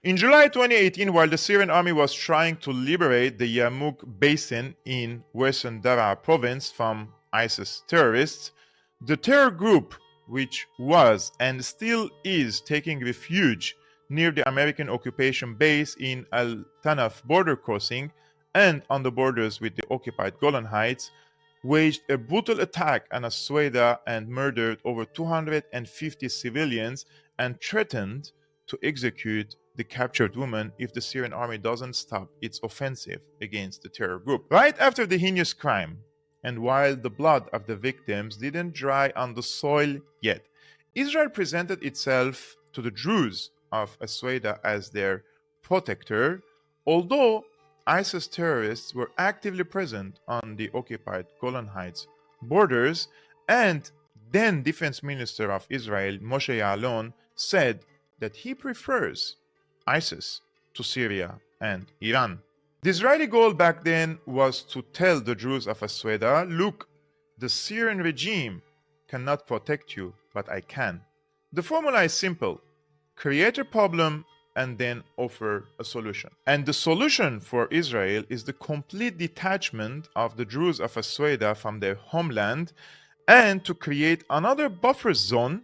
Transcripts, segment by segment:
In July 2018, while the Syrian army was trying to liberate the Yarmouk basin in western Daraa province from ISIS terrorists, the terror group, which was and still is taking refuge near the American occupation base in Al Tanaf border crossing and on the borders with the occupied Golan Heights, waged a brutal attack on Asweda and murdered over 250 civilians and threatened to execute the captured woman if the Syrian army doesn't stop its offensive against the terror group. Right after the heinous crime, and while the blood of the victims didn't dry on the soil yet, Israel presented itself to the Druze of Asweda as their protector, although ISIS terrorists were actively present on the occupied Golan Heights borders, and then Defense Minister of Israel, Moshe Ya'alon, said that he prefers ISIS to Syria and Iran. The Israeli goal back then was to tell the Druze of Asweda, look, the Syrian regime cannot protect you, but I can. The formula is simple: create a problem and then offer a solution. And the solution for Israel is the complete detachment of the Druze of Asweda from their homeland and to create another buffer zone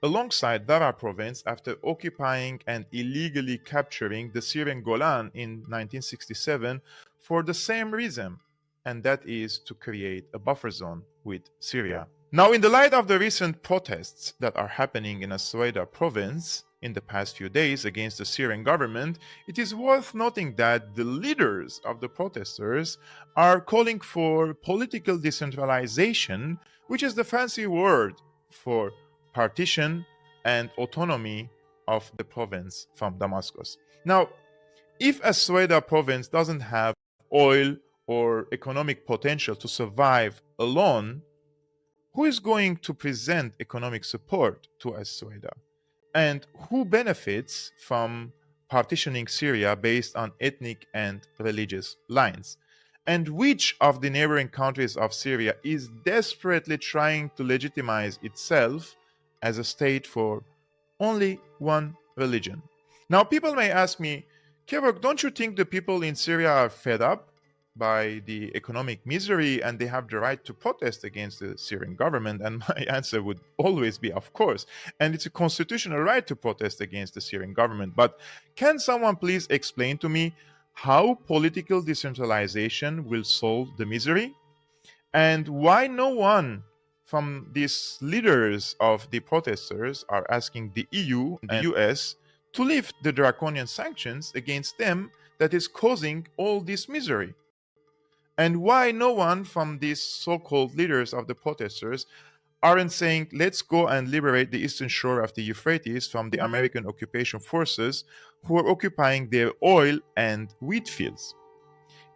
alongside Daraa province after occupying and illegally capturing the Syrian Golan in 1967 for the same reason, and that is to create a buffer zone with Syria. Now, in the light of the recent protests that are happening in Asweda province in the past few days against the Syrian government, it is worth noting that the leaders of the protesters are calling for political decentralization, which is the fancy word for partition and autonomy of the province from Damascus. Now, if Asweda province doesn't have oil or economic potential to survive alone, who is going to present economic support to Asweda? And who benefits from partitioning Syria based on ethnic and religious lines? And which of the neighboring countries of Syria is desperately trying to legitimize itself as a state for only one religion? Now, people may ask me, Kevork, don't you think the people in Syria are fed up by the economic misery and they have the right to protest against the Syrian government? And my answer would always be, of course. And it's a constitutional right to protest against the Syrian government. But can someone please explain to me how political decentralization will solve the misery? And why no one from these leaders of the protesters are asking the EU and the US to lift the draconian sanctions against them that is causing all this misery? And why no one from these so-called leaders of the protesters aren't saying, let's go and liberate the eastern shore of the Euphrates from the American occupation forces who are occupying their oil and wheat fields?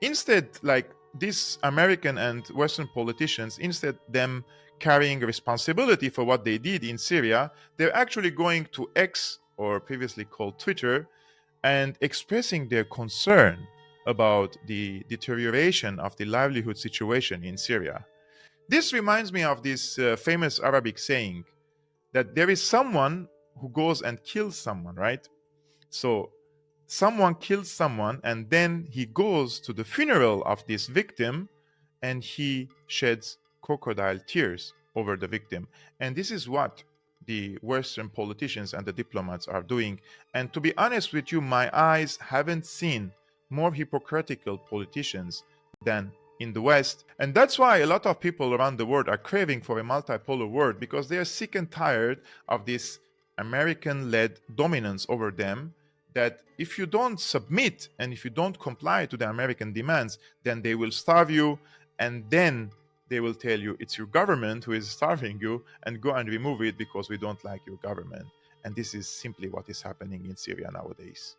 Instead, like these American and Western politicians, instead them carrying responsibility for what they did in Syria, they're actually going to X, or previously called Twitter, and expressing their concern about the deterioration of the livelihood situation in Syria. This reminds me of this famous Arabic saying that there is someone who goes and kills someone, right? So someone kills someone and then he goes to the funeral of this victim and he sheds crocodile tears over the victim. And this is what the Western politicians and the diplomats are doing. And to be honest with you, my eyes haven't seen more hypocritical politicians than in the West. And that's why a lot of people around the world are craving for a multipolar world, because they are sick and tired of this American-led dominance over them, that if you don't submit and if you don't comply to the American demands, then they will starve you, and then they will tell you it's your government who is starving you, and go and remove it because we don't like your government. And this is simply what is happening in Syria nowadays.